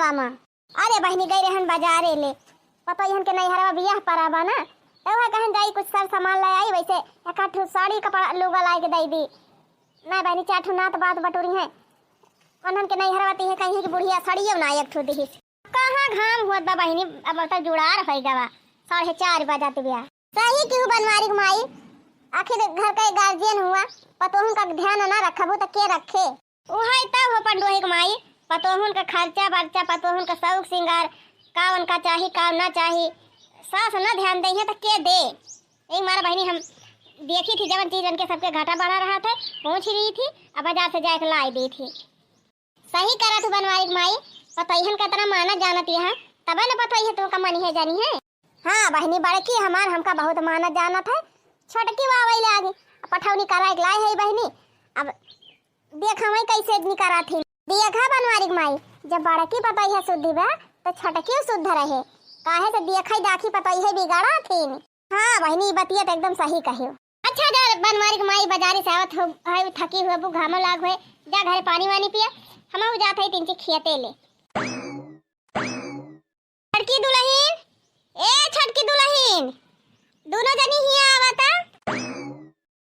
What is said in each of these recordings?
हवा में। अरे बहनी गई रहन बाजारे ले, पता यहन के नहीं हरवा बियाह पराबा ना, तो वह कहन जाई कुछ सब सामान ले आई। वैसे एक आठ साड़ी कपड़ा लुगा ला के दे दी। नहीं बहनी 4 ठो नात बात बटोरी है, कौन के नहीं हरवाती है कहीं की बुढ़िया साड़ियों ना एक ठो दी। कहाँ घाम हुआ बा बहनी, अब तक जुड़ार हो गवा 4:30 बजाते बियाह। सही क्यों बनवारी माई, आखिर घर का गार्जियन हुआ, पतोहन का ध्यान ना रखबो तो के रखे। वही तब हो पंडोही माई, पतोहन का खर्चा बर्चा, पतोहन का शौक श्रृंगार, का उनका चाहिए का ना चाहिए, सास ना ध्यान दे है तो के दे। एक मारा बहनी हम देखी थी जवन चीज उनके सबके घाटा बढ़ा रहा था, पहुंच रही थी अब बाजार से जाके लाई दी थी। सही करा तू बनवारी माई, पतोहन का इतना माना जानत है तब न पतोही तो का मनी है जानी है। हाँ बहनी बड़की हमार हमका बहुत माना जानत है, छोटकी वावई लागे पठौनी करा के लाई है बहनी। अब देखा मैं कैसे निकरा थी, देखा बनवारी माई जब बड़की पतोही है शुद्ध बा तो छोटकी शुद्ध रहे, काहे से देखा दाखी पतोही है बिगाड़ा थी। हाँ बहनी बतिया तो एकदम सही कहियो। अच्छा जा बनवारी माई बाजारी से आवत हो है, थकी हुए बु घामो लाग हुए, जा घरे पानी वानी पिया, हम हो जात है 3 चीज खियाते ले। छटकी दुल्हन, ए छटकी दुल्हन, दोनों जनी ही आवता।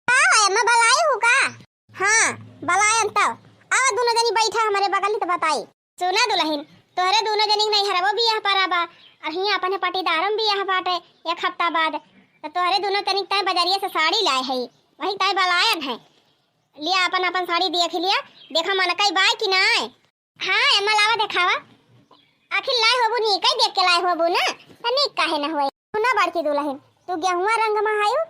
हां मैं बलाई हूं का? हां बलायन तो आवा दोनों जनी बैठा हमारे बगल में तो बताई। सुना दुल्हन, तोहरे दोनों जनी नहीं हरबो बियाह पराबा और हिया अपने पटीदारम बियाह बाटे 1 हफ्ता बाद, तो तोहरे दोनों तनिक तय बाजारिया से साड़ी लाए है, वही तय बलायन है। लिया अपन अपन साड़ी देख लिया, देखा मन कई बाय कि ना आए। हां एमा लावा देखावा, आखिर लाए होबू नी कई देख के लाए होबू ना, तनी काहे ना होए। सुना बड़की दुल्हन, तू गेहुआ रंग में आयु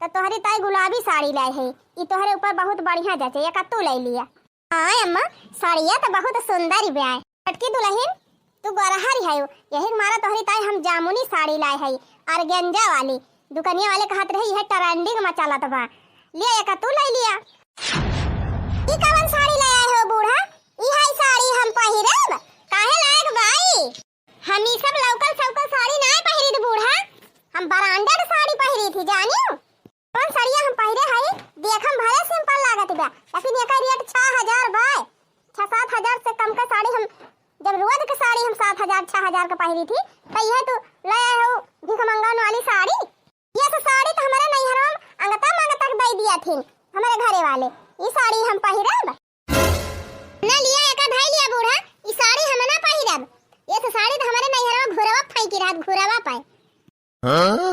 तो तोहरी ताई गुलाबी साड़ी लाई है, ई तोहरे ऊपर बहुत बढ़िया जचे, एक तू ले लिया। हां अम्मा साड़िया तो बहुत सुंदर ही ब्याह। छटकी दुल्हन तू गरहरी है, यही मारा तोहरी ताई हम जामुनी साड़ी लाई है ऑर्गेन्जा वाली, दुकानिया वाले कहत रही है ट्रेंडिंग में चलत बा, लिया एक तू ले लिया। ई कवन साड़ी ले आए हो बूढ़ा? ई है साड़ी हम पहिरब, काहे लायक भाई? हम ई सब लौकल सौकल साड़ी ना पहिरी बूढ़ा, हम ब्रांडेड साड़ी पहिरी थी जानियो। कौन साड़िया हम पहिरे हई देखम भले सिंपल लागत बा, लेकिन एकर रेट 6000 बा। 6-7 हजार से कम का साड़ी हम जब रोज के साड़ी हम 7000-6000 का पहिरी थी, तो यह तू ले आए हो भीख मंगाने वाली साड़ी। ये तो साड़ी तो हमारे नहीं हराम अंगता मंगता दे दिया थी हमारे घरे वाले, ई साड़ी हम पहिरब ना। लिया एक धाई लिया बूढ़ा, ई साड़ी हम ना पहिरब, ये तो साड़ी तो हमारे नहीं हराम घुरवा फाई रात घुरवा पाए। हां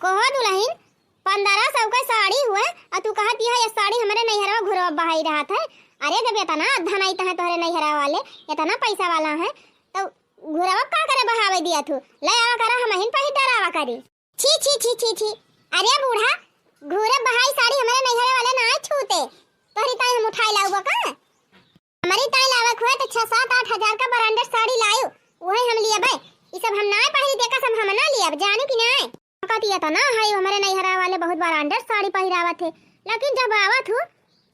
कहो दुल्हन 1500 का साड़ी हुआ और तू कहती है ये साड़ी हमारे नहीं हराम घुरवा बहाई रहा था। अरे जब इतना धन आई है तोहरे नहीं हरा वाले, इतना पैसा वाला है तो घुरवा का करे बहावे दिया तू, ले आवा करा हम हिन पहिर डरावा करी। छी छी छी छी छी, अरे बूढ़ा घुरे बहाई साड़ी हमारे नहीं हरा वाले ना छूते, तोहरी ताई हम उठाई लाऊबा का? हमारी ताई लावा हुआ तो 6-7-8 हजार का ब्रांडेड साड़ी लायो, वही हम लिए भाई, ये सब हम ना पहिरी देखा सब हम ना लिए जानो कि ना कहती था ना हाय हमारे नहीं हरा वाले बहुत ब्रांडेड साड़ी पहिरावा थे, लेकिन जब आवत हो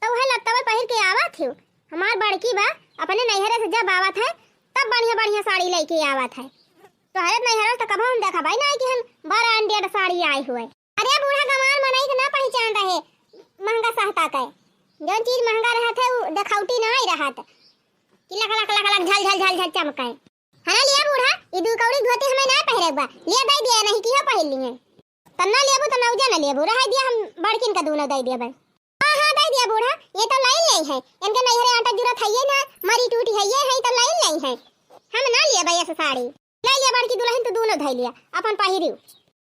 तो वह लगता है पहिर के आवत हो। हमार बड़की बा अपने नैहरे से जब आवत है तब बढ़िया बढ़िया साड़ी लेके आवत है, तो हरत नैहरा तो कब हम देखा भाई ना कि हम ब्रांडेड साड़ी आए हुए। अरे बूढ़ा गमार मनाई के ना पहचान रहे महंगा सहता का, जो चीज महंगा रहत है वो दिखावटी ना ही रहत कि लक लक लक लक झल झल झल झल चमकाए। हना लिया बूढ़ा ये 2 कौड़ी धोती हमें ना पहिरे बा, लिया दे दिया नहीं कि पहन लिए तन्ना लेबू तो नौजा ना लेबू रह दिया, हम बड़किन का दूना दे दिया भाई। हां हां दे दिया बूढ़ा, ये तो लाइन नहीं है इनके नैहरे आटा जरूरत है ये ना मरी टूटी है ये है तो लाइन नहीं है, हम ना लिए भैया से साड़ी ले लिया बड़की दुल्हन तो दोनों धइ लिया अपन पहिरियो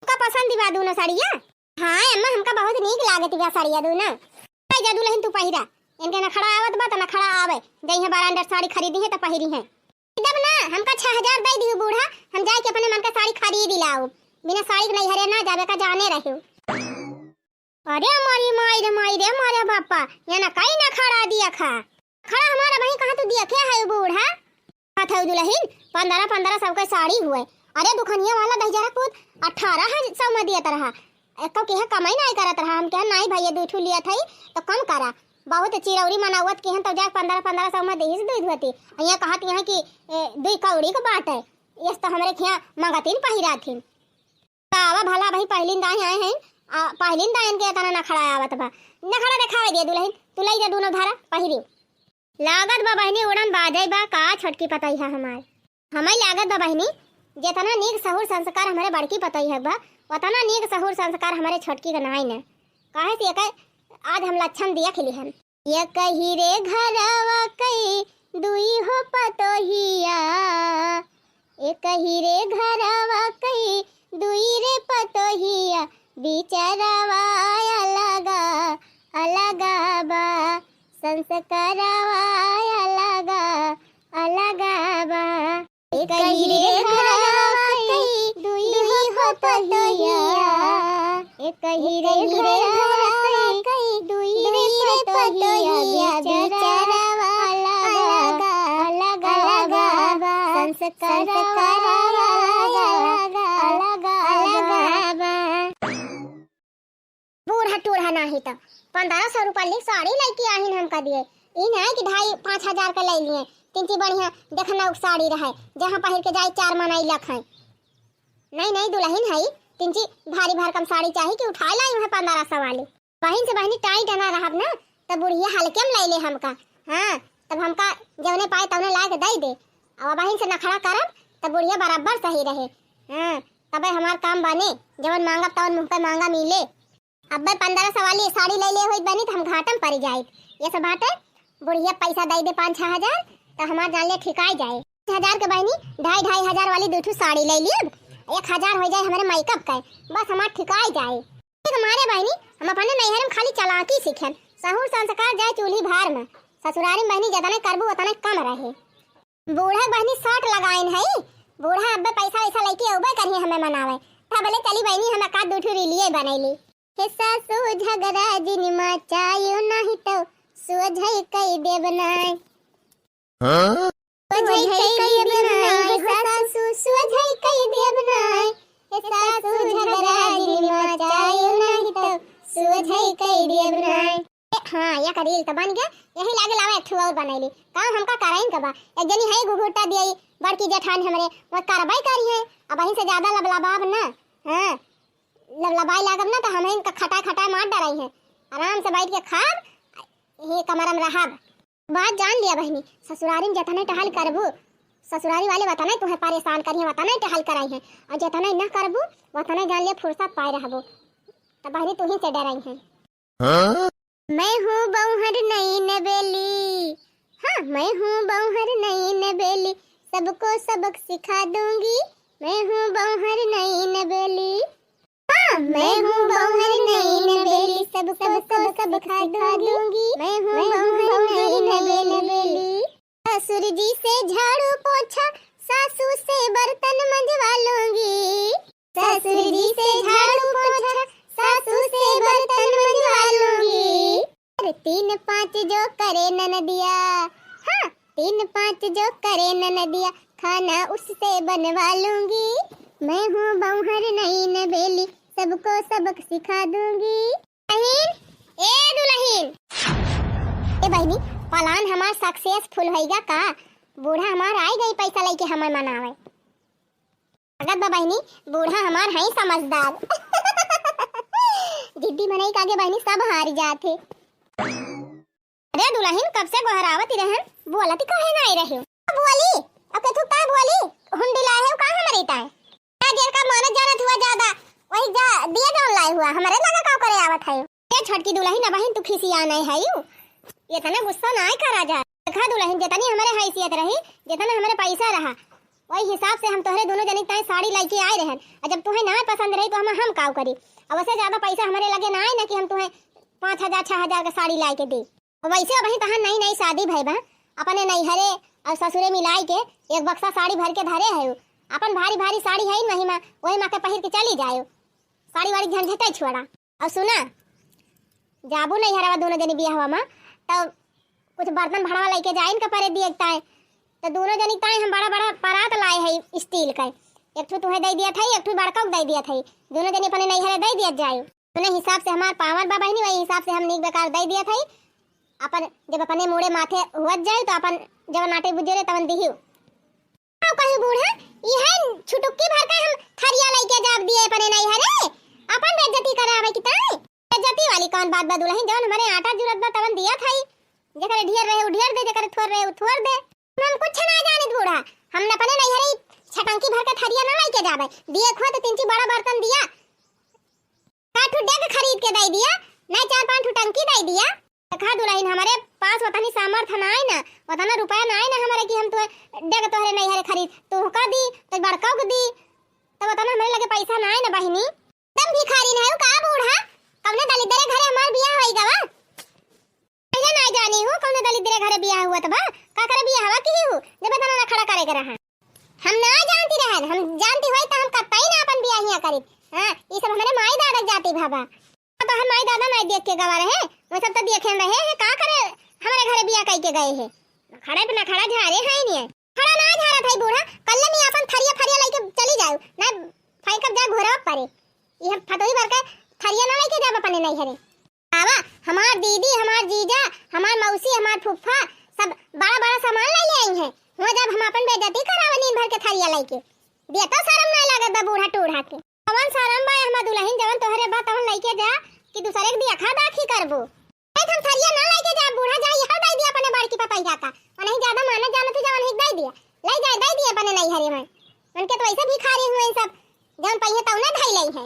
का पसंद बा दोनों साड़िया। हां अम्मा हमका बहुत नीक लागत बा साड़िया दोनों, आई जा दुल्हन तू पहिरा, इनके ना खड़ा आवत बा तो ना खड़ा आवे, जइहे ब्रांडेड साड़ी खरीदी है तो पहिरी है तब ना। हमका 6000 दे दियो बूढ़ा, हम जाए के अपने मन का साड़ी खरीद लाओ, बिना साड़ी नहीं हरे ना जावे का जाने रहो। अरे मारी माई रे मारे बापा ये ना कहीं ना खड़ा दिया खा खड़ा हमारा भाई कहां तू देखे है बूढ़ा? था दुल्हन 1500 का साड़ी हुए, अरे दुकानिया वाला दहजरा पूत 1800 में दिया रहा, एको के कमाई नहीं करत रहा, हम क्या नहीं भैया 2 ठू लिया थई तो कम करा, बहुत चिरौरी मनावत के तो जा 1500 में देही से दूध होती, यहाँ कहत यहाँ की 2 कौड़ी का बाट है, ये तो हमरे खिया मंगतीन पहिरा थी तावा भला भाई पहलिन दाई आए हैं पहलिन दाइन के तना ना खड़ा आवत बा ना खड़ा दिखावे दे दुल्हन तू लई जा दोनों धारा पहिरी। लागत बा बहनी उड़न बाजे बा का छोटकी पतई है हमार। हमें लागत बा बहनी जितना नीक सहूर संस्कार हमारे बड़की पतई है बा उतना नीक सहूर संस्कार हमारे छोटकी का नहीं न। काहे से आज हम लक्षण दिया खिली हम। ये कही रे घरवा कई दुई हो पतोहिया, ये कही रे घरवा कई दुई रे पतोहिया, बिचारवा अलगा अलगा बा, संस्कारवा अलगा अलगा बा। ये कही रे घरवा कई दुई हो पतोहिया, ये कही रे घरवा कई दुई रे पतोहिया, बिचारवा अलगा अलगा बा, संस्कारवा अलगा अलगा बा। बूढ़ा टूढ़ा नाही तो 1500 रुपया ली साड़ी लेके आहिन हमका दिए। इन है कि 2,500 का ले लिए। तिनकी बढ़िया देखना साड़ी रहे जहाँ पहिर के जाए 4 मनाई लख है। नहीं दुल्हन है तिनकी भारी भरकम साड़ी चाहिए कि उठा लाई है 1500 वाली। बहन से बहनी टाइट ना रहब ना तब बुढ़िया हल्के में ले ले हमका। हाँ तब हमका जवने पाए तवने ला के दे दे। और बहन से नखड़ा करब तब बुढ़िया बराबर सही रहे। हाँ तबे हमार काम बने जवन मांगब तवन मुँह पे मांगा मिले। अब 1500 वाली साड़ी ले ले हुई बनी तो हम घाटम पड़ जाए। ये सब बात है बुढ़िया पैसा दे दे 5-6 हजार तो हमार जान ले ठिकाई जाए। 1000 के बहनी 2,500 हजार वाली 2 साड़ी ले ली। 1000 हो जाए हमारे मेकअप का बस हमार ठिकाई जाए। हमारे बहनी हम अपने नैहर में खाली चलाकी सीखें। सहूर संस्कार जाए चूल्ही भार में। ससुरारी में बहनी जितना करबू उतना कम रहे। बूढ़ा बहनी 60 लगाइन है। बूढ़ा अब पैसा वैसा लेके उबे करिए हमें मनावे तब बोले चली बहनी हम का 2 रिलिए बनैली। सासु झगड़ा दिन मचायो नहीं तो सुझई कई देव नाय। हां सुझई कई देव नाय सासु सुझई कई देव नाय। सासु झगड़ा दिन मचायो नहीं तो सुझई कई देव नाय। हां या करील त बन गया। यही लागे लावे एक और बनैली। काम हमका कराइन कबा एक जनी है घुघुटा दिई बड़की जेठान हमरे वो करबाई करी है। अब वहीं से ज्यादा लबलबाब ना। हां लबलबाई लागब ना तो हमें इनका खटा मार डराई है। आराम से बैठ के खाब ये कमरा में रहब। बात जान लिया बहनी ससुरारी में जतने टहल करबू ससुरारी वाले वतने तुम्हें परेशान करिए वतने टहल कराई है और जतने न करबू वतने जान लिया फुर्सत पाए रहबू। तो बहनी तू ही से डराई है। हाँ? मैं हूँ बौहर नई नबेली। हाँ मैं हूँ बौहर नई नबेली सबको सबक सिखा दूंगी। मैं हूँ बौहर नई नबेली। मैं हूँ बौहर नई नबेली सबको सबक सिखा दूंगी। मैं हूँ बौहर नई नबेली। ससुर जी से झाड़ू पोछा सासू से बर्तन मंजवा लूंगी। ससुर जी से झाड़ू पोछा सासू से बर्तन मंजवा लूंगी। 3-5 जो करे ननदिया। हाँ 3-5 जो करे ननदिया खाना उससे बनवा लूंगी। मैं हूँ बौहर नई नबेली सबको सबक सिखा दूंगी। बहन ए दुल्हन ए बहनी पलान हमार सक्सेसफुल होइगा का। बूढ़ा हमार आई गई पैसा लेके हमें मनावे। अगत बा बहनी बूढ़ा हमार है समझदार। जिद्दी मनई कागे बहनी सब हार जाते। अरे दुल्हन कब से गोहरावत रहन बोलती काहे ना आई रहे बोली अब कथु का बोली हुंडी लाए हो का हमरे ताए देर का मानत जानत हुआ ज्यादा वही जा दिया जान लाए हुआ हमारे लगा का करे आवत है। ये छोटकी दुल्हन ना बहन तू खिसिया नहीं है यू ये तना गुस्सा ना करा जा। देखा दुल्हन जितनी हमारे हैसियत रही जितना हमारे पैसा रहा वही हिसाब से हम तोहरे दोनों जनी ताए साड़ी लेके आए रहन। और जब तुम्हें ना पसंद रही तो हम काव करी। अब वैसे ज्यादा पैसा हमारे लगे ना आए ना कि हम तुम्हें 5,000-6,000 का साड़ी ला के दी। वैसे वही तहां नई शादी भई बा अपने नैहरे और ससुरे मिलाई के एक बक्सा साड़ी भर के धरे है। अपन भारी साड़ी है वही माँ के पहिर के चली जाए साड़ी वाड़ी झंझटे छोड़ा। और सुना जाबू नहीं हरवा दोनों जनी बियाह में तब कुछ बर्तन भड़वा लेके जाए इनका परे दिएता है तो दोनों जनी ताए हम बड़ा परात लाए है स्टील का। एक ठो तुम्हें दे दिया था एक ठो बड़का दे दिया था। दोनों जनी अपने नैहरे दे दिया जाए उन्हें हिसाब से हमार पावर बा बहनी वही हिसाब से हम नीक बेकार दे दिया था। अपन जब अपने मुड़े माथे हुआ जाए तो अपन जब नाटे बुझे तवन दिहियो कहीं बूढ़ा यह छुटुक्की भर के हम थरिया लेके जाब दिए अपने नैहरे अपन बेइज्जती करावे की ताई। बेइज्जती वाली कौन बात बा दुल्हन जवन हमारे आटा जुरत बा तवन दिया थाई जेकर ढेर रहे उ ढेर दे, जेकर थोर रहे उ थोर दे। हम कुछ ना जाने बूढ़ा, हम अपने नहीं हरी छटंकी भर के थरिया ना लेके जावे। दिए खो तो 3 बड़ा बर्तन दिया, 8 डेग खरीद के दे दिया, नहीं 4-5 टंकी दे दिया। कहा दुल्हन हमारे पास उतनी सामर्थ्य ना है ना, उतना रुपया ना है ना हमारे कि हम तो डेग तोहरे नहीं हरे खरीद तो का दी तो बड़का को दी, तब उतना हमारे लगे पैसा ना है ना बहिनी। तुम भिखारी ना हो का बूढ़ा, कौने दलित घरे हमार बियाह होई गवा। पहले ना जानी हूं कौने दलित घरे बियाह हुआ तबा का करे बियाह हवा की हूं जब तना ना खड़ा करे के रहा। हम ना जानती रहन, हम जानती होई त हम कतई ना अपन बियाह हिया करी। हां ई सब हमारे माई दादा जाती भाबा, तो हम माई दादा नहीं देख के गवा रहे, वो सब तो देखे रहे हैं का करे हमारे घरे बियाह कई के गए हैं। खड़ा पे ना खड़ा झारे है नहीं, खड़ा ना झारा था बूढ़ा, कल में अपन थरिया फरिया लेके चली जाऊ ना, फाई कब जा घोरा परे ये फटोई भर के थरिया ना लेके जाब अपने नहीं हरे। आवा हमार दीदी, हमार जीजा, हमार मौसी, हमार फुफ्फा सब बड़ा बड़ा सामान ले आई हैं। वो जब हम अपन बेइज्जती करावे नींद भर के थरिया लेके दिया तो शर्म ना लागत बा बूढ़ा टूढ़ा के। कौन शर्म बा हमार दुल्हन जवन तोहरे बा तवन लेके जा कि दूसरे के दिया खा दाखी करबो। हम थरिया ना लेके जा बूढ़ा, जा यहां दे दिया अपने बड़की पपैया का, और नहीं ज्यादा माने जाने तो जवन हिक दे दिया ले जा दे दिया अपने नहीं हरे में। उनके तो ऐसे भिखारी हुए सब जवन पहिए तौने ढाई लई है।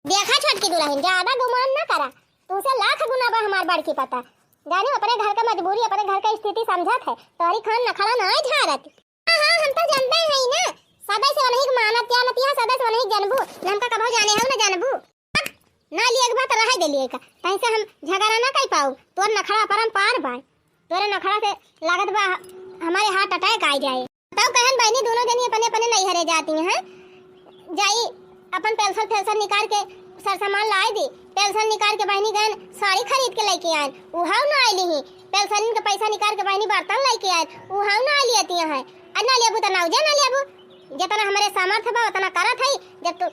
देखा छोटकी दुल्हन ज्यादा गुमान ना करा, तू से लाख गुना बा हमार बड़की पता जानी अपने घर का मजबूरी, अपने घर का स्थिति समझत है, तोहरी खान नखड़ा ना झारत। हां हम तो जानते हैं ना, सदा से नहीं मानत या नतिया, सदा से नहीं जानबू हम का कबो जाने हो ना जानबू ना लिए के बात रह दे लिए का तई से हम झगड़ा ना कई पाऊ। तोर नखड़ा परम पार बा, तोरे नखड़ा से लागत बा हमारे हार्ट अटैक आ जाए। तब कहन बहनी दोनों जनी अपने अपने नहीं हरे जाती हैं, जाई अपन पेंशन निकाल के सर सामान लाई दी, पेंशन निकाल के बहनी गन साड़ी खरीद के लेके आए, उहाव ना आईली ही पेंशन के पैसा निकाल के बहनी बर्तन लेके आए, उहाव ना आली आती है। अन्ना लेबू त नाउ ना लेबू, जितना हमारे सामर्थ्य बा उतना करत है। जब तू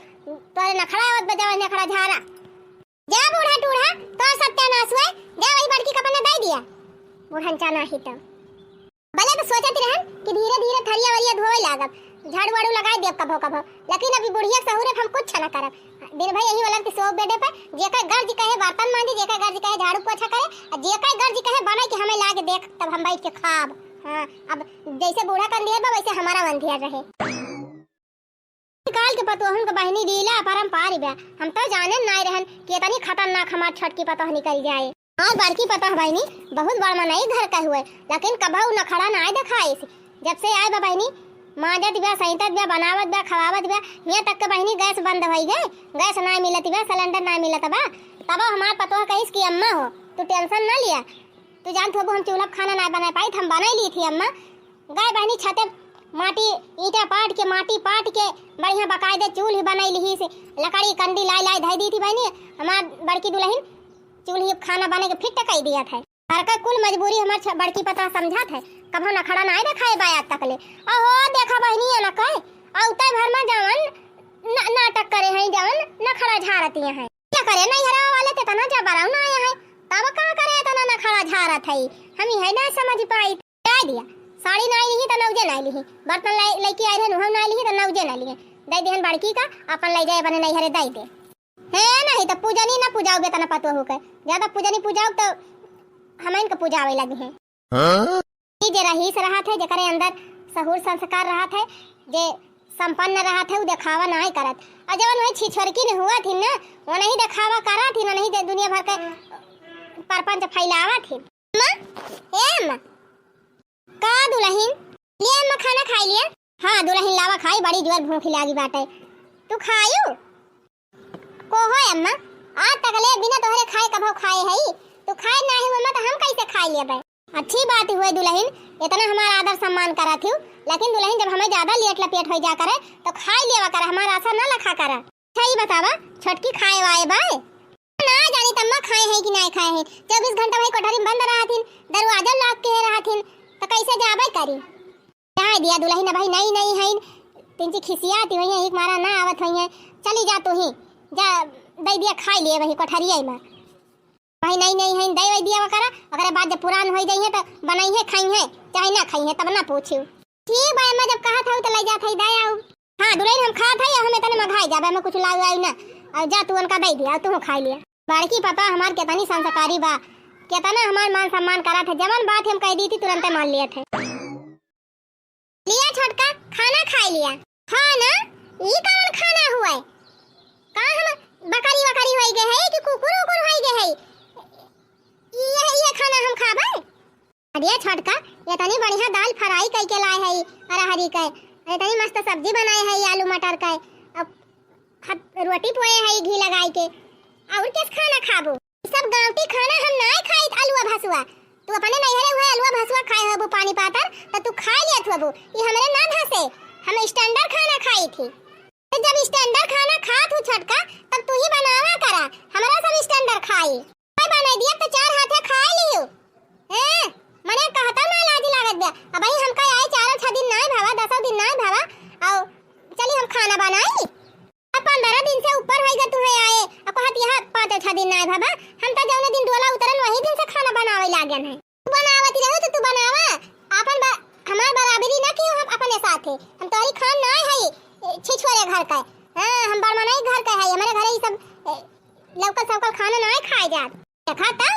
तोरे नखड़ा आवत बजावे नखड़ा झारा जा बूढ़ा टूढ़ा तो सत्यानाश हुए, जा वही बड़की कपने दे दिया बूढ़न चाना ही तो भले तो सोचत रहन कि धीरे धीरे थरिया वरिया धोए लागब, झाड़ू वाड़ू लगाई देब कभो कभो, लेकिन अभी बुढ़िया सहूरे हम कुछ ना करब। दिन भाई यही वाला के सो बेडे पे जेका गर्ज कहे बर्तन मांजी, जेका गर्ज कहे झाड़ू पोछा करे, और जेका गर्ज कहे बना के हमें लाके देख तब हम बैठ के खाब। हां अब जैसे बूढ़ा कर दिया बा वैसे हमारा मन दिया रहे। काल के पतोहन के बहनी लीला परंपारी बा, हम तो जाने नहीं रहन कि इतनी खतरनाक हमार छटकी पतोह निकल जाए। और बड़की पतोह बहनी बहुत बड़ मनई घर का हुए, लेकिन कभू न खड़ा ना दिखाई। जब से आए बा बहनी माजत बा, सहितत बा, बनावत बा, खवावत बा, यहाँ तक के बहनी गैस बंद हो गए, गैस ना मिलत बा, सिलेंडर ना मिलत बा। तब हमार पतोह कहिस कि अम्मा हो तू टेंशन ना लिया, तू जानत हो हम चूल्हा खाना ना बना पाई, हम बना ली थी अम्मा। गए बहनी छते माटी ईटा पाट के, माटी पाट के बढ़िया बकायदे चूल्ही बनाई ली से, लकड़ी कंडी लाई लाई धई दी थी बहनी। हमार बड़की दुल्हन चूल्ही खाना बने के फिट कई दिया था। घर का कुल मजबूरी हमार बड़की पता समझा था, कभो न खड़ा ना दिखाए बायात तक ले। अहो देखा बहनी न कहे औते भर में जवन नाटक करे हैं, जवन न खड़ा झारती हैं। क्या करे नहीं हरा वाले ते तना जा बराउ ना आया है, तब का करे तना न खड़ा झारत है। हम ही है ना समझ पाई दे दिया। साड़ी ना ली त नौजे ना ली, बर्तन लेके आए रहन हम ना ली त नौजे ना ली, दे देहन बड़की का अपन ले जाए बने नहीं हरे दे दे है नहीं तो पूजनी ना पूजाओगे तना पतो हो के, ज्यादा पूजनी पूजाओ तो हमन के पूजावे लगी है। जे रहीस रहा थे, जेकरे अंदर सहूर संस्कार रहा थे, जे संपन्न रहा थे, वो दिखावा नहीं करत। और जवन वही छिछोरकी ने हुआ थी ना, वो नहीं दिखावा करा थी, नहीं दे दुनिया भर के परपंच फैलावा थी। मां ए मां का दुल्हन ले अम्मा खाना खाई लिया? हां दुल्हन लावा खाई, बड़ी जोर भूख लागी बाटे। तू खायू को हो अम्मा? आज तक ले बिना तोहरे खाए कभो खाए हई, तू खाए नाही अम्मा तो हम कैसे खाई लेबे? अच्छी बात हुई दुल्हन, इतना हमारा आदर सम्मान करा थी, लेकिन दुल्हन जब हमें ज्यादा लेट लपेट हो जा करे तो खाई लेवा करे, हमारा आशा ना लखा करे। सही बतावा छोटकी खाए वाए बाय ना जानी तम्मा खाए है कि नहीं खाए है। 24 घंटा भाई कोठरी में बंद रहा थी, दरवाजा लॉक के रहा थी, तो कैसे जाबे करी? जाए दिया दुल्हन भाई नहीं नहीं है, तिनची खिसियाती हुई एक मारा ना आवत हुई है, चली जा तू ही जा दे दिया खाई लिए वही कोठरिया में भाई नहीं नहीं है दे दिया करा। अगर बाद जब पुरान हो जाइए तो बनाई है खाई है चाहे ना खाई है तब ना पूछियो। ठीक भाई मैं जब कहा था तो ले जा थई दे आऊ। हां दुल्हन हम खा था हमें तने मघाई जाबे, मैं कुछ लाऊ आई ना, और जा तू उनका दे दिया तू खा लिया। बड़की पापा हमार के तनी संस्कारी बा कितना हमार मान सम्मान करा था, जवन बात हम कह दी थी तुरंत मान लिया थे। लिया छोटका खाना खा लिया। हाँ ना, ये कौन खाना हुआ है? कहाँ हम बकरी वकरी होई गए है कि कुकुर उकुर होई गए है? ये खाना हम खाबे? अरे छोटका ये तनी बढ़िया दाल फ्राई करके लाए है अरहरी का, अरे तनी मस्त सब्जी बनाए है आलू मटर का, अब रोटी पोए है घी लगाई के, और किस खाना खाबो? सब गांवटी खाना हम ना खाई। आलूआ भसुआ तू अपने नैहरे हुए आलूआ भसुआ खाए हो पानी पातर तो तू खा लिया थो। ये हमरे ना धसे, हम स्टैंडर्ड खाना खाई थी। तो जब स्टैंडर्ड खाना खा तू छोटका तब तू ही बनावा करा, हमरा सब स्टैंडर्ड खाई। मैं बना दिया तो 4 हाथे खा लियो। हैं मने कहता ना लाज लागत बे। अब भाई हम का आए 4-6 दिन ना भावा, 10 दिन ना भावा, और चली हम खाना बनाई। अब 15 दिन से ऊपर होई गए तू है आए, अब कहत यहां 5-6 दिन ना भावा, हम तो जौने दिन डोला उतरन वही दिन से खाना बनावे लागन है। तू बनावती रहो तो तू बनावा, अपन हमार बराबरी ना कियो हम अपने साथे। हम तोरी खान ना है छिछोरे घर का। हां हम बड़मनाई घर का है, हमारे घर ही सब लौका सबका खाना ना खाए जात। खाता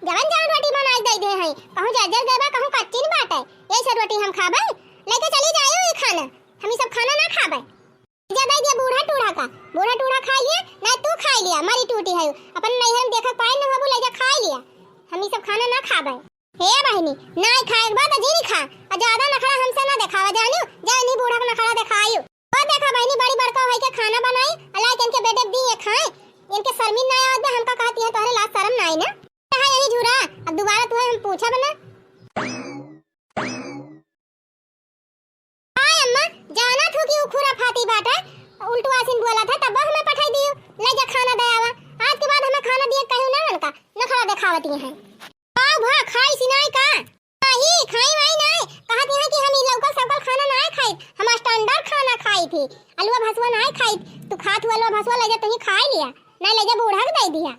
जवन रोटी बनाई दे दे है, कहूं जर्जर देबा कहूं कच्ची बात है, ये सब रोटी हम खाबे लेके चली जायो। ये खाना हम सब खाना ना खाबे। जब ये बूढ़ा टूढ़ा खा लिया ना, तू खा लिया मारी टूटी है अपन नैहर में देखा पाए ना बाबू ले जा खा लिया। हम सब खाना ना खाबे। हे बहनी ना खाए के बाद जी नहीं खा, और ज्यादा नखरा हमसे ना दिखावा जानियो, जानी बूढ़ा का नखरा दिखाइयो। और देखा बहनी बड़ी बड़का होई के खाना बनाई, अल्लाह के इनके बेटे दी ये खाए, इनके शर्मिन ना आवत बे। हमका कहती है तोहरे लाज शर्म ना आई ना? है यही झूरा, अब दोबारा तू हम पूछा बना। हाय अम्मा जाना थू कि उखुरा फाती बाटा उल्टू आसिन बोला था तब हमें पठाई दियो ले जा खाना दयावा। आज के बाद हमें खाना दिए कहू ना मनका नखरा दिखावती है। आओ भा खाई सिनाई का नहीं खाई वाई नहीं, कहती है कि हम ई लौका सबका खाना ना खाई, हम स्टैंडर्ड खाना खाई थी, आलूआ भसुआ ना खाई। तू खात हुआ आलूआ भसुआ ले जा, तू ही खा लिया ना, ले जा बूढ़ा के दे दिया।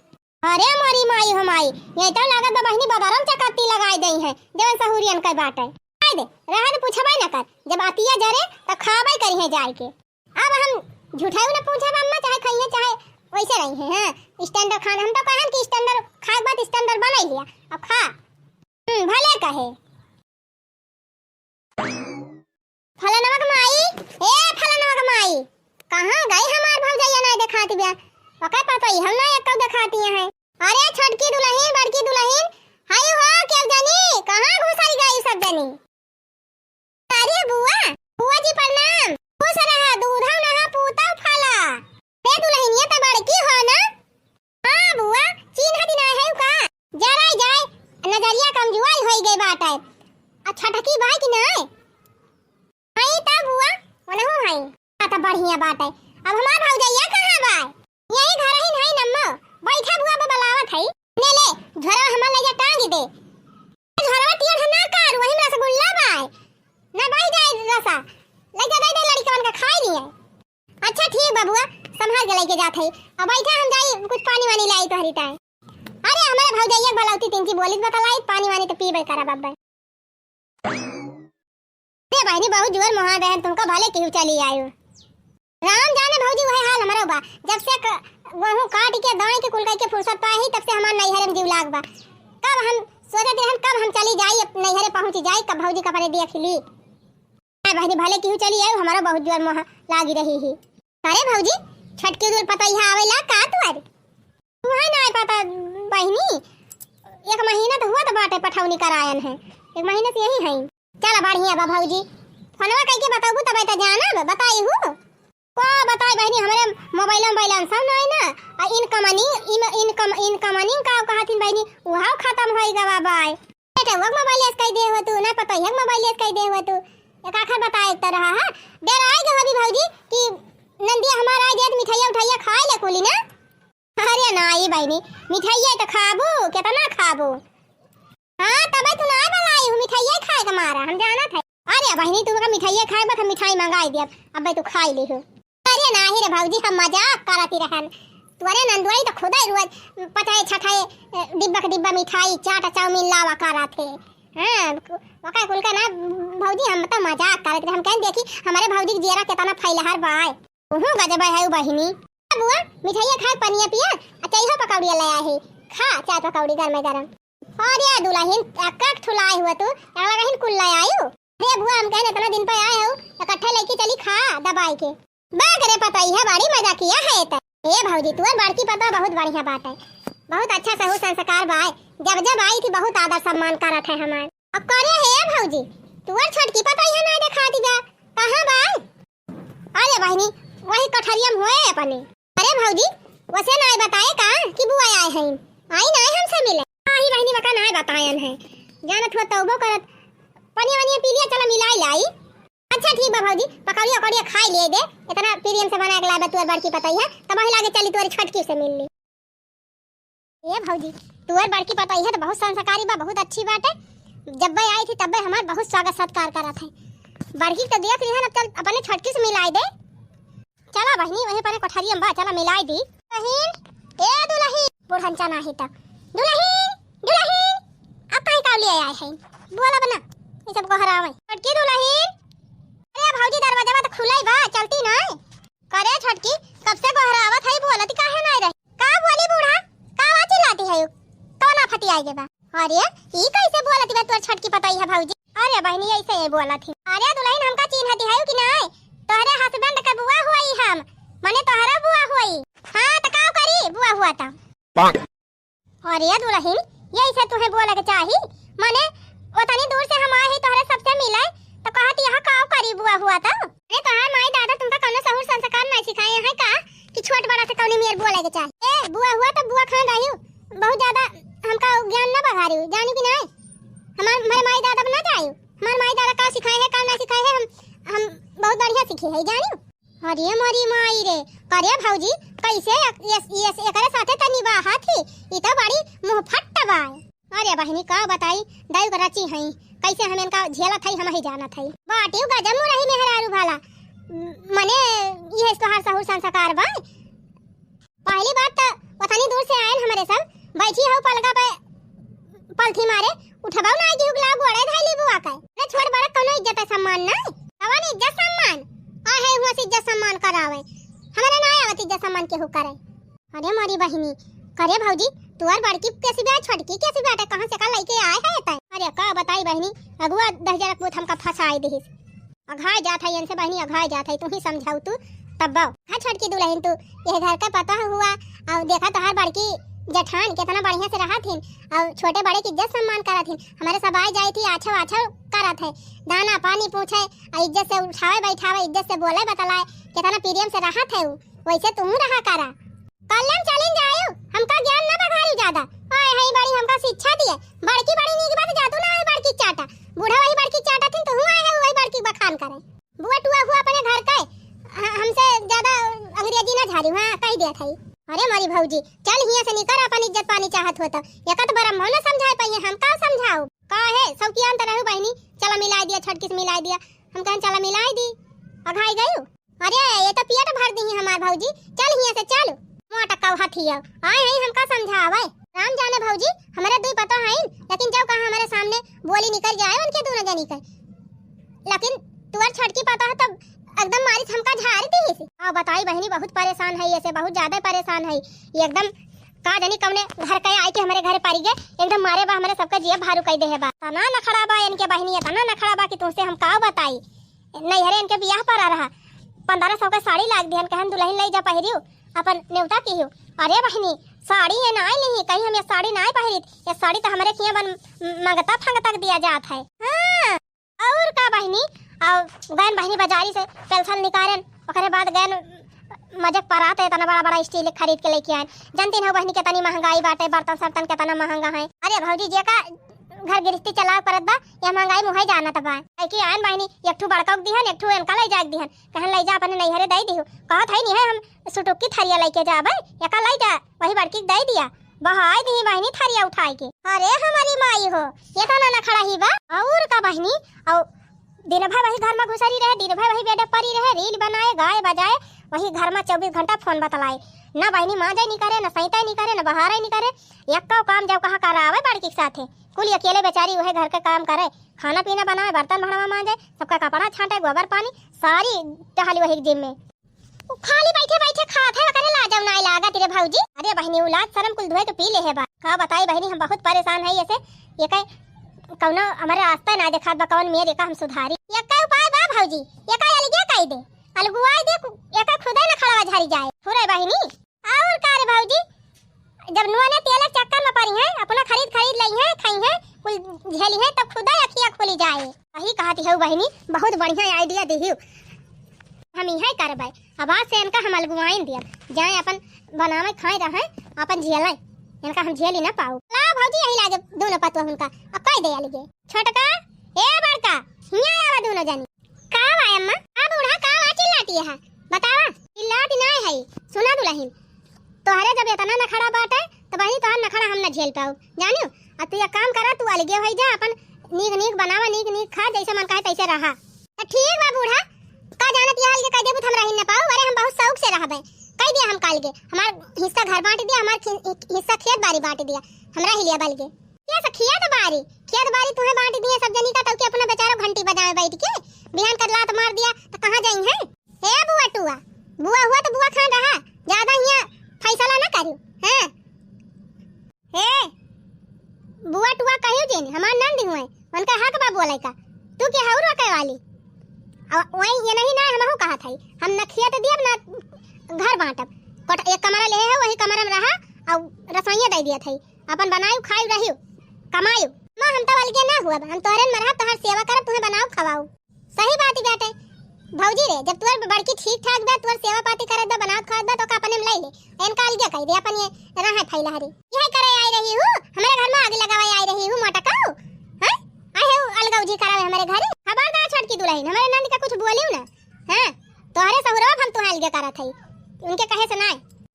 अरे मोरी माई हमाई ये तो लागत बा बहनी बदारम चकत्ती लगाई दई है जवन सहूरियन के बाटे। आइ दे रहन पूछबे न कर, जब आतिया जरे त खाबे करी है जाय के। अब हम झूठाऊ न पूछब अम्मा, चाहे खाइए चाहे वैसे रही है। हां स्टैंडर्ड खाना हम तो कहन कि स्टैंडर्ड खाए बात स्टैंडर्ड बना लिया, अब खा। भले कहे फलानवा के माई, ए फलानवा के माई कहां गई हमार भौजैया ना दिखाती बे? ओके पता ही हम ना एक दिखाती है। अरे छोटकी दुल्हन बड़की दुल्हन हाय हो क्या जानी कहां घुसाई गई सब जानी? अरे बुआ जी प्रणाम, खुश रहा दूधा नहा पूता फला। बे दुल्हनिया त बड़की हो ना? हां बुआ चिन्ह दिना है का जरा जाए नजरिया कमजोर होई गई बाटे। अच्छा ठकी भाई कि नहीं आई ता बुआ ओनहु है त बढ़िया बाटे। अब हमार भौजैया कहां बा? यही घर ही नहीं नम्मा बैठा बुआ बलावत है। ले ले झरा हमार ले जा टांग दे, झरवा टियर ना कर वही में रसगुल्ला बाय ना बाई जाए रसा ले जा दे लड़कन का खाई नहीं है। अच्छा ठीक बाबूआ संभाल के लेके जात है। अब बैठा हम जाई कुछ पानी वानी लाई तोहरी टाइम। अरे हमारे भौजैया बलावती तिनकी बोली बतलाई पानी वानी तो पीबे करा बाबा। रे बहनी बहुत जोर मोहा बहन तुमको भले क्यों चली आयो। राम जाने भौजी वही हाल हमारा बा, जब से वहु काट के दाई के कुल के फुर्सत पाही तब से हमार नैहरे में जीव लाग बा। कब हम सोचते हम कब हम चली जाई नैहरे पहुंच जाई, कब भौजी कपड़े दिया खिली। अरे बहनी भले क्यों चली आयो, हमारा बहुत जोर मोह लागी रही ही। अरे भौजी छटके दूर पता ही आवेला का तुअर वहां ना पता बहनी 1 महीना तो हुआ तो बाटे पठौनी करायन है, 1 महीने से यही है। चल बढ़िया बा भौजी फोनवा कह के बताबू तब त जाना बताई हूं को बताई बहनी हमारे मोबाइल में बैलेंस ना है ना, इनकमिंग का कहथिन बहनी वहां खत्म होई गवा बाय। बेटा वो मोबाइल कह दे हो तू ना पता है मोबाइल कह दे हो तू एक आखिर बताए त रहा है। देर आई के हबी भौजी कि नंदिया हमारा आज मिठाइया उठाइया खाए ले कोली ना। अरे नहीं बहनी मिठाइया तो खाबू कितना खाबू। हां तब तू ना बनाई हूं मिठाइया खाए के मारा हम जाना था। अरे बहनी तू का मिठाइया खाए बा मिठाई मंगाई दे अब तू खाई ले हो। अरे नहीं रे भौजी हम मजाक करती रहन, तुअरे नंदुआई तो खुदा रोज पटाए छठाए डिब्बा मिठाई चाट चाउमीन लावा करा थे। हां वका कुल का ना भौजी हम तो मजाक करत रहे, हम कह देखी हमारे भौजी के जेरा कितना फैलहर बाय ओहू गजब है बहिनी। बुआ मिठाइया खा पनिया पिया अच्छा इहो पकौड़िया ले आई खा चाय पकौड़ी गरम गरम। अरे दुल्हन अक्का ठुलाए हुआ तू अगला कहीं कुल्ला आयु। अरे बुआ हम कहने इतना दिन पे आए हो इकट्ठे लेके चली खा दबाई के बा करे पता ही है बड़ी मजा किया है त ए भौजी तू बड़की पता बहुत बढ़िया बात है। बहुत अच्छा सहु संस्कार बाय जब जब आई थी बहुत आदर सम्मान करत है हमार। अब करे है भौजी तू छोटकी पता ही ना देखा दिया कहां बाय। अरे बहनी वही कठरियम होए अपने। अरे भौजी वैसे ना बताए का कि बुआ आए हैं आई ना हमसे मिले आई बहनी मका ना बतायन है जानत हो तौबो करत पनी वनी पी लिया चला मिलाई लाई। अच्छा ठीक बा भौजी पकौड़ी पकौड़ी खाई लिए दे इतना प्रियम से बना के लाबा तू बड़की पता ही है तब वही लागे चली तोरी छटकी से मिल ली। ये भौजी तू बड़की पता ही है तो बहुत संस्कारी बा बहुत अच्छी बात है। जब भाई आई थी तब भाई हमार बहुत स्वागत सत्कार करत है बड़की तो देख ली है अब चल अपने छटकी से मिलाई दे चला बहनी वही पर कोठरियम बा चला मिलाई दी। दुल्हन ए दुल्हन बुढ़न चना ही तक दुल्हन दुल्हन अब कहीं का लिए आए हैं बोला बना ये सब को हरावे छटकी दुल्हन। अरे भौजी दरवाजा तो खुला ही बा चलती ना करे छटकी कब से बहरावत है बोलती काहे ना रही का बोली बूढ़ा का चिल्लाती है तो ना फटी आई के बा। अरे ई कैसे बोलती बा तोर छटकी पता ही है भौजी। अरे बहनी ऐसे ही बोला थी। अरे दुल्हन हमका चिन्हती है कि नहीं तोहरे हस्बैंड का बुआ हुई हम माने तोहरा बुआ हुई। हां त का करी बुआ हुआ था। अरे दुल्हन यही से तुम्हें बोले के चाही माने उतनी दूर से हम आए ही तोहरे सबसे मिले तो कहत यहां का करी बुआ हुआ था। अरे तोहार माई दादा तुमका कौनो सहूर संस्कार नहीं सिखाए हैं का कि छोट बड़ा से कौनी मेर बोले के चाही। ए बुआ हुआ तो बुआ खान रही बहुत ज्यादा हमका ज्ञान ना बघारी जानी कि नहीं हमारे माई दादा बना जाए हमारे माई दादा का सिखाए है का ना सिखाए है हम बहुत बढ़िया सीखे है जानी। अरे मोरी माई रे करे भौजी कैसे ये एकरे साथे तनी बाहा थी ई तो बड़ी मुंह फट बाय। अरे बहनी का बताई दाई कराची हई कैसे हम इनका झेला थई हम ही जाना थई बाटियो गजम रही मेहरारू भाला मने ये तोहार सहूर संस्कार बा। पहली बात तो उतनी दूर से आए हमारे सब बैठी हो पलका पे पलथी मारे उठबाऊ ना जी उगला गोड़े धाइली बुआ का ने छोड़ बड़ा कोनो इज्जत सम्मान ना हवन इज्जत सम्मान आ है हुआ से इज्जत सम्मान करावे हमारे ना आवत इज्जत सम्मान के हो करे। अरे मोरी बहिनी करे भौजी तुअर बड़की कैसी बा छटकी कैसी बाटे कहां से का लेके आए है त। अरे का बताई बहिनी अगुआ 10,000 पूत हमका फसाई देहिस अघाय जात है इनसे बहिनी अघाय जात है तू ही समझाऊ तू तब बाऊ हां छटकी दुल्हन तू ये घर का पता हुआ और देखा तोहार बड़की जेठान कितना बढ़िया से रहा थी और छोटे बड़े की इज्जत सम्मान करा थी हमारे सब आए जाई थी अच्छा अच्छा करत है दाना पानी पूछे इज्जत से उठावे बैठावे इज्जत से बोले बतलाए कितना प्रियम से रहा थे वैसे तुम रहा करा कल्याण चलिन जायो हमका ज्ञान ना बघारी ज्यादा आए हई बड़ी हमका शिक्षा दिए बड़की बड़ी नीक बात जादू ना है बड़की चाटा बूढ़ा वही बड़की चाटा थी तो हुआ है वही बड़की बखान करे बुआ टुआ हुआ अपने घर का हमसे ज्यादा अंग्रेजी ना झाड़ी हां कह दिया थई। अरे मारी भौजी चल हिया से निकर अपन इज्जत पानी चाहत होता एकत बरा मन समझाए पाइए हम का समझाओ का है सब की अंतर रहू बहनी चला मिला दिया छटकी से मिला दिया हम कहन चला मिलाई दी अघाई गयो। अरे ये तो पियट भर दी हमार भौजी चल हिया से चल मोटा का हाथिया आए हैं हमका समझावे राम जाने भौजी हमारे दुई पता है लेकिन जब कहा हमारे सामने बोली निकल जाए उनके दोनों जनी कर लेकिन तुअर छटकी पता है तब एकदम मारी हमका झाड़ दी है। हां बताई बहनी बहुत परेशान है ऐसे बहुत ज्यादा परेशान है ये एकदम का जानी कमने घर के आई के हमारे घर पारी गए एकदम मारे बा हमारे सबका जिया भारू कह दे है बा तना न खड़ा बा इनके बहनी तना न खड़ा बा कि तुमसे हम का बताई नहीं हरे इनके बियाह पर आ रहा 1500 का साड़ी लाग दिहन कहन दुल्हन ले जा पहिरियो अपन नेवता की हो। अरे बहनी साड़ी है ना नहीं कहीं हम ये साड़ी ना पहिरी ये साड़ी तो हमारे किया बन मंगता फंगता दिया जात है। हां और का बहनी और गैन बहनी बाजारी से पेंशन निकालन ओकरे बाद गैन मजक परात है तना बड़ा बड़ा स्टील खरीद के लेके आए जानती हो बहनी कितनी महंगाई बाटे बर्तन सर्तन कितना महंगा है। अरे भौजी जे का घर गृहस्थी चला परत बा या महंगाई मुहे जाना तबा है कि आन बहनी एकठू बड़का दिहन एकठू इनका ले जाक दिहन कहन ले जा अपने नैहरे दे दियो कहत है नहीं है हम सुटुकी थरिया लेके जाबे एका ले जा वही बड़की दे दिया बहाई दी बहनी थरिया उठाई के। अरे हमारी माई हो ये तना ना खड़ा ही बा और का बहनी और दिन भर वही घर में घुसरी रहे दिन भर वही बेड परी रहे रील बनाए गाय बजाए वही घर में 24 घंटा फोन बतलाए ना बहनी माँ जाए नहीं करे ना सैता नहीं करे ना बहार नहीं करे एक का काम जब कहा करावे बड़की के साथ कुल अकेले बेचारी वही घर के काम करे खाना पीना बनाए बर्तन भड़वा मांजे सबका कपड़ा छांटे गोबर पानी सारी टहली वही जिम में खाली बैठे बैठे खात है करे लाजम ना लागा तेरे भौजी। अरे बहनी उलाद शर्म कुल धोए के पी ले है बा का बताई बहनी, हम बहुत परेशान है ऐसे। ये कई कौनो हमारे रास्ता ना देखा बा, कौन मेरे का हम सुधारी। ये का उपाय बा भौजी, ये का अलगे कह दे, अलगुआई दे, ये का खुदे ना खड़वा झरी जाए फुरे बहनी। और का रे भौजी, जब नुआ ने तेल चक्कर में पड़ी है, अपना खरीद लई है, खाई है, कुल झेली है, तब खुदा अखिया खोली जाए। वही कहती है बहनी, बहुत बढ़िया आइडिया देहियो, हम यही करबै। अब आज से इनका हम अलगुआइन दिया जाए, अपन बनावे खाए रहे, अपन झेले, इनका हम झेली ना पाऊ। ला भौजी यही लागे दोनों पतवा उनका, अब कह दे अलगे। छोटका ए बड़का, हिया आवा दोनों जानी। का आया अम्मा? आ बूढ़ा का चिल्लाती है, बतावा। चिल्लाती नहीं है, सुना दुल्हन, तोहरे जब इतना नखड़ा बाटे तो वही तोहर नखड़ा हम न झेल पाऊ, जानियो। अब तू एक काम करा, तू अलगे हो जा, अपन नीक नीक बनावा, नीक नीक खा, जैसे मन कहे तैसे रहा। तो ठीक बा बूढ़ा, का जानत ये अलगे कह देबू हम रही न पाऊ। अरे हम बहुत शौक से रहबे, कह दिया हम काल के हमार हिस्सा घर बांट दिया, हमार हिस्सा खेत बाड़ी बांट दिया, हमरा ही लिया बल के। ये सब खेत बाड़ी तुम्हें बांट दिए सब जनी का, तब के अपना बेचारा घंटी बजावे बैठ के बिहान कर लात मार दिया तो कहां जाई है। ए बुआ टुआ, बुआ हुआ तो बुआ खान रहा, ज्यादा हिया फैसला ना करियो। हैं ए बुआ टुआ कहियो जेन हमार नंद हुए, उनका हक बा बोले का। तू के हौर रखे वाली अब वही ये नहीं ना, हमहु कहा था हम न खेत दियब ना घर बांटब। एक कमरा ले है, वही कमरा में रहा और रसोईया दे दिया था, अपन बनायु खायु रहियो कमायु। मां हम तो अलगे ना हुआ, हम तोहरे में रहा, तोहर सेवा करब, तुम्हें बनाऊ खवाऊ। सही बात ही बेटे भौजी रे, जब तोर बड़की ठीक ठाक बा, तोर सेवा पाती करे बा, बनाऊ खात बा, तो का अपने में ले ले, इनका अलगे कह दे, अपन ये रहा फैला हरी यही करे आई रही हूं, हमारे घर में आगे लगावे आई रही हूं, मोटा काऊ हैं आए हो अलगाऊ जी करावे हमारे घरे। खबरदार छटकी दुल्हन, हमारे नंद का कुछ बोलियो ना, हैं तोहरे सहुरब हम तोहे अलगे करत हई, उनके कहे से ना।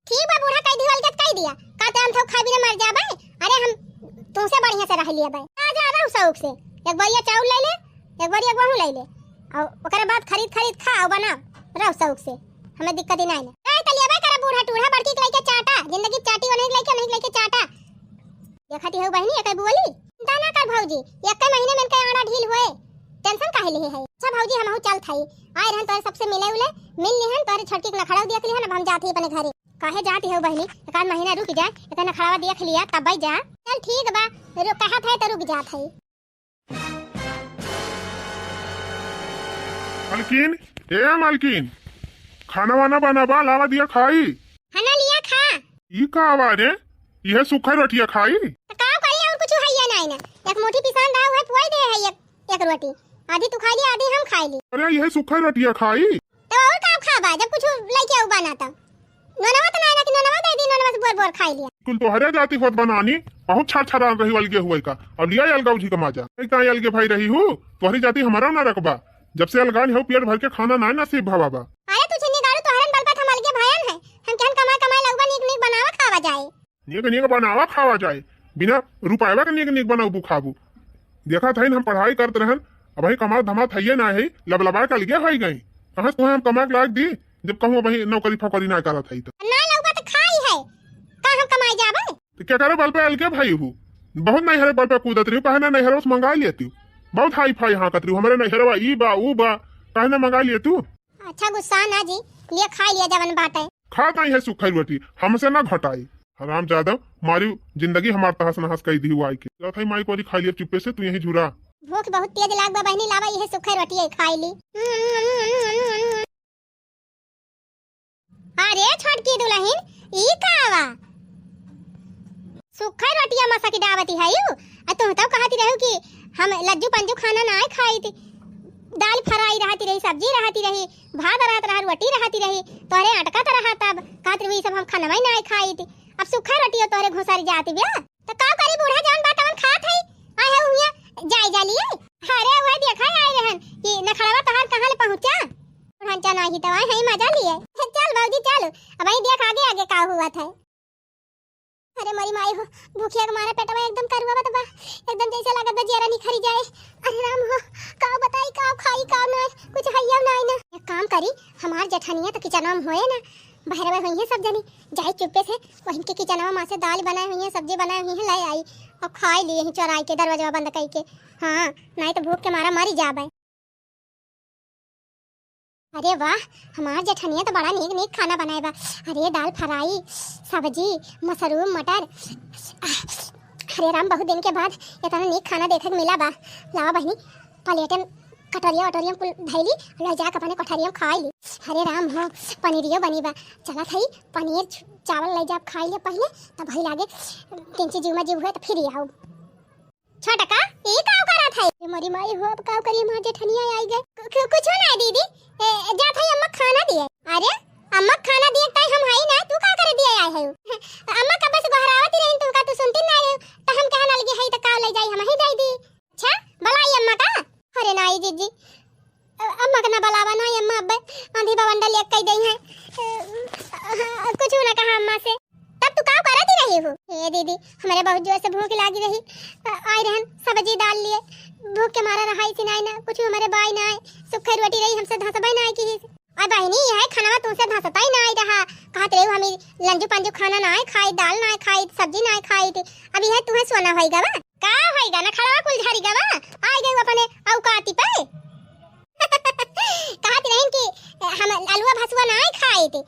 ठीक बा बूढ़ा, कह दियो अलगे कह दिया, का ते हम तो खा भी मर जाबे। अरे हम तुमसे बढ़िया से रह लिया बे, आ जा रहा शौक से, एक बारिया चावल ले ले, एक बारिया गेहूं ले ले, और ओकरे बाद खरीद खा और बना रहो शौक से, हमें दिक्कत ही नहीं ना। ए तलिया बे करे बूढ़ा टूढ़ा बड़की के लेके चाटा, जिंदगी चाटी और नहीं लेके चाटा। देखती हो बहनी एक बोली, चिंता ना कर भौजी, एक महीने में इनका आड़ा ढील होए, टेंशन काहे लिए है। अच्छा भौजी हमहु चल थाई, आए रहन तोरे सबसे मिले उले, मिल लिहन तोरे छटकी के नखड़ा देख लिहन। अब हम जाते अपने घरे। काहे जाती हो बहनी, एक आध महीना रुक जा, एक नखड़ा देख लिया तब जा। चल ठीक बा, रुक कहा था तो रुक जात है। मालकिन ए मालकिन, खाना वाना बनाबा, लावा दिया खाई। खाना लिया खा। ई का आवाज है, यह सूखा रोटियां खाई। तो का करिए और कुछ है या नहीं ना, एक मोटी पिसान रहा हुआ पुआई दे है, एक रोटी आधी तू खा ली आधी हम खा ली। अरे यह सूखा रोटियां खाई तो और का खाबा, जब कुछ लेके आऊ बनाता ननवा तो नहीं ना कि ननवा दे दी, ननवा से बोर खा लिया। कुल तोहरे जाती होत बनानी, बहुत छाछा रही अलगे हुए का। अब लिया अलगाऊ जी का मजा, का अलगे भाई रही हूँ, तोहरी जाती हमारा ना रखबा, जब से अलगान हो पेट भर के खाना ना नसीब भवाबा। अरे तू चिन्नी गाड़ू तोहरन बल पर हम अलगे भयन है, हम केहन कमाई लगबा, नीक नीक बनावा खावा जाए, नीक बनावा खावा जाए, बिना रुपयावा के नीक बनाऊ खाबू। देखा था हम पढ़ाई करते रहन, अब वही कमा धमा थइए ना है, लबलबा के अलगे हो गई। कहाँ से हम कमा के लायक दी, जब कहूँ वही नौकरी फौकरी ना करत है। ना लगबा तो खाई है, का हम कमाई जाबे। तो क्या करे बल पे अलगे भाई हूँ, बहुत नहीं हरे बल पे कूदत रही, कहे ना नहीं हरे मंगा लेती, बहुत हाई फाई यहाँ कतरी हमारे नहीं हरवा ई बा ऊ बा, कहे ना मंगा लिए तू। अच्छा गुस्सा ना जी, लिए खा लिया जवन बाटे। खाता ही है सूखी रोटी, हमसे ना घटाई, हराम ज्यादा मारी जिंदगी हमार तहस नहस कही दी हुआ के। माई को खा लिया चुप्पे से, तू यही झुरा। भूख बहुत तेज लाग बा बहनी, लावा ये सूखी रोटी खाई ली। अरे छोटकी दुल्हन ई कावा सूखी रोटियां मसा की दावती है यू। तुम तो कहती रहू कि हम लज्जू पंजू खाना ना खाई थी, दाल फ्राई रहती रही, सब्जी रहती रही, भात रहत रहा, रोटी रहती रही, तोरे अटका तो रहा, तब कहती रही सब हम खाना ही ना खाई थी। अब सूखा रोटी हो तोरे घुसारी जाती बिया, तो का करी बूढ़ा जवन बात हम खात है आए हो हुआ जाई जा लिए। अरे वो देखा आए रहन कि नखड़वा तहार कहां ले पहुंचा, ढांचा नहीं तो आए है मजा लिए। चल बाबूजी चल, अब आई देख आगे आगे का हुआ था। अरे मरी माई हो, भूखिया के मारे पेटवा एकदम करुआ बा, एकदम जैसे लागत बा जरा निखरी जाए। अरे राम हो, का बताई का खाई का ना, कुछ हैया नहीं ना। एक काम करी, हमार जेठानिया तो किचनवा में होए ना, बहरवा हुई है सब जनी, जाई चुप्पे से वहीं के किचनवा मां से दाल बनाई हुई है, सब्जी बनाई हुई है, ले आई और खाई लिए ही चोराई के दरवाजा बंद कई के। हां नहीं तो भूख के मारा मरी जाबे। अरे वाह, हमार जेठनिया तो बड़ा नीक नीक खाना बनाए बा। अरे दाल फ्राई, सब्जी, मशरूम, मटर। अरे राम, बहुत दिन के बाद इतना नीक खाना देखे के मिला बा। लावा बहनी, प्लेटन कटोरिया वटोरिया कुल धैली ले जाके अपने कटोरिया खाई ली। अरे राम हो, पनीरियो बनी बा। चला थई पनीर चावल ले जा खाई ले पहले, तब भई लागे किंची जीव में जीव हुए तो फिर आओ। छोटा का ये का करा था? मोरी माई हो, अब का करी, मां जेठनिया आई गए। कुछ ना दीदी, जा थई अम्मा खाना दिए। अरे अम्मा खाना दिए तई हम हई ना, तू का करे दिए आए है? अम्मा का बस बहरावती रही, तुम का तू सुनती ना रही, त हम कहना लगे हई त का ले जाई, हम ही दे दी। अच्छा बलाई अम्मा का? अरे नहीं जीजी, अम्मा का ना बलावा ना, अम्मा अब आंधी बवंडा ले कई दई है। कुछ ना कहा अम्मा से। तब तू का करती रही हो? ए दीदी, हमारे बहुत जोर से भूख लागी रही, आई रहन सब्जी डाल लिए, भूख के मारा रहा इसी नहीं ना, कुछ हमारे बाई ना आए, सुखई रोटी रही, हमसे धसबाई ना आई की। और बहनी ये है खाना तुमसे धसता ही ना आई रहा, कहत रही हमें लंजू पंजू खाना ना खाई, दाल ना खाई, सब्जी ना खाई थी। अभी है तुम्हें सोना होएगा बा का होएगा ना, खड़ा कुल झरी गवा आई गए अपने औकाती पे। कहत रही कि हम अलुआ भसुआ ना खाई थी,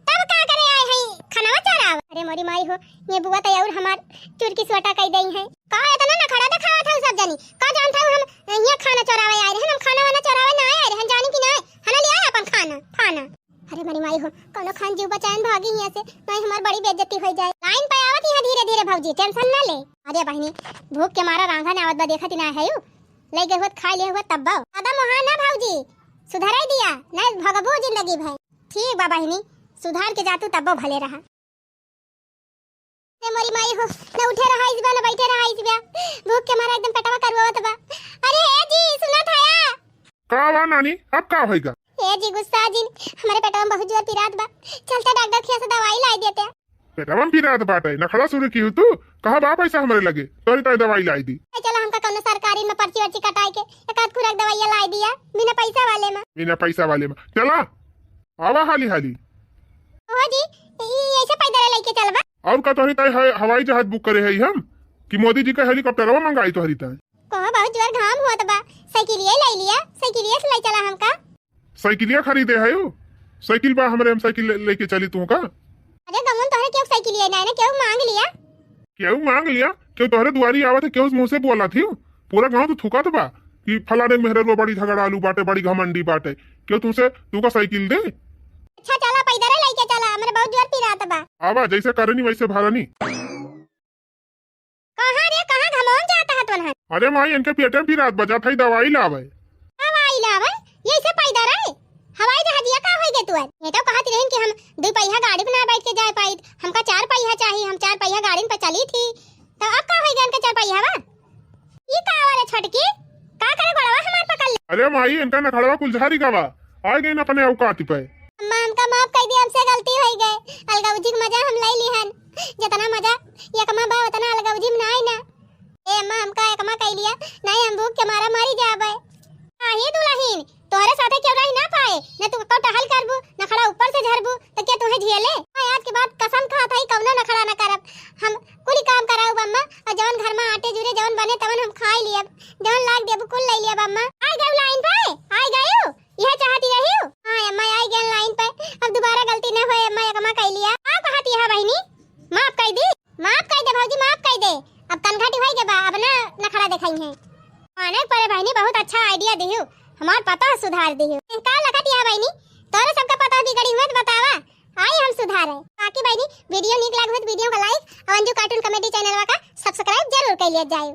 तब का करे आए हैं खाना चराव। अरे मोरी माई हो, ये बुआ तो और हमार चुरकी सोटा कई दई है। का इतना ना खड़ा दिखावा था सब जनी, का जानता हूं हम ये खाना चरावे आए रहे, हम खाना वाना चरावे ना आए रहे, जानी कि ना हना ले आए अपन खाना खाना। अरे मोरी माई हो, कोनो खान जीव बचान भागी यहां से, नहीं हमार बड़ी बेइज्जती हो जाए। लाइन पे आवत यहां धीरे धीरे भौजी, टेंशन ना ले। अरे बहनी, भूख के मारा रांगा ना आवत बा, देखत ना है यू ले गए होत खा ले होत तब बा। दादा मोहाना भौजी सुधराई दिया, नहीं भगबो जिंदगी भर। ठीक बा बहनी, सुधार के जातू तब भले रहा। मोरी माई हो, ना उठे रहा इस बा ना बैठे रहा इस बा, भूख के मारा एकदम पेटवा करवावत बा। अरे ए जी सुना था या का बा नानी, अब का होएगा? ए जी गुस्सा जी, हमारे पेटवा में बहुत जोर पिरात बा, चलता डॉक्टर के से दवाई लाई देते। पेटवा में पिरात बाटे ना, खड़ा सुने की तू कहां बा पैसा हमरे लगे, तोरी ताई दवाई लाई दी। चलो हमका कोनो सरकारी में पर्ची वर्ची कटाई के एक आध खुराक दवाई लाई दिया, बिना पैसा वाले में। बिना पैसा वाले में चला आवा हाली हाली। ओ जी, ऐसे पैदल लेके चलबा? और का तोरी ताई हवाई जहाज बुक करे है हम कि मोदी जी का हेलीकॉप्टरवा मंगाई तोरी ताई? कहां बहुत जोर घाम होत बा, साइकिलिया ले लिया, साइकिलिया से ले चला हमका। साइकिलिया खरीदे है यू? साइकिल बा हमरे, हम साइकिल लेके चली तू का? अरे गमन तोहरे क्यों साइकिलिया ना क्यों मांग लिया? क्यों मांग लिया? क्यों तोहरे दुआरी आवत है, क्यों मुंह से बोला थी? पूरा गांव तो थुका बा कि फलाने मेहररुआ बड़ी झगड़ालू बाटे, बड़ी घमंडी बाटे, क्यों तुमसे तू का साइकिल दे? अच्छा चला पैदल लेके चला, हमरे बहुत जोर पिरात बा। आवा जैसे करनी वैसे भरनी। कहां रे, कहां घमौन जाता है तोन? अरे माई, इनके पेटे में पिरात बजा था, दवाई लावे। दवाई लावे? ये से पैदल है? हवाई जहाजिया का होई गे तू? ये तो कहत रही कि हम दो पहिया गाड़ी में ना बैठ के जाए पाई, हमका चार पहिया चाहिए, हम चार पहिया गाड़ी पे चली थी, तो अब का होई गे इनका चार पहिया बा? ये का वाला छोटकी का करे बड़वा हमार पकड़ ले। अरे माई, इनका नखड़वा कुलझारी गवा आ गई न अपने औकात पे। अम्मा हमका माफ कर दी, हमसे गलती हो गई। अलगाउजी के मजा हम ले लिहन, जितना मजा यकमा बा उतना अलगाउजी में नहीं ना। ए अम्मा हमका यकमा कह लिया, नहीं हम भूख के मारा मरी जाबे। आही दुल्हन तोहरे साथे क्यों रही ना पाए, न तू को टहल करबू न खड़ा ऊपर से झरबू, तो क्या तुम्हें झेले? आज के बाद कसम खात हई कौनो न खड़ा न करब, हम कुल काम कराऊ अम्मा, और जवन घर में आटे जुरे जवन बने तवन हम खाई लियब, जवन लाग देबू कुल ले लियब। अम्मा आई गई लाइन पे, आई गई यह चाहती रही हूं। हां अम्मा आई गई लाइन पे, अब दोबारा गलती न होए अम्मा, यकमा कह लिया। आ कहती है बहनी, माफ कर दी, माफ कर दे भौजी, माफ कर दे। अब कनघाटी होई के बा, अब ना नखड़ा दिखाई है। आने पर बहनी बहुत अच्छा आइडिया दिहु, हमार पता सुधार दिहु। का लगत है बहनी, तोरे सबका पता बिगड़ी हुए तो बतावा, आई हम सुधारे। बाकी बहनी वीडियो नीक लागत वीडियो को लाइक और अंजू कार्टून कॉमेडी चैनल का सब्सक्राइब जरूर कर लिया जाए।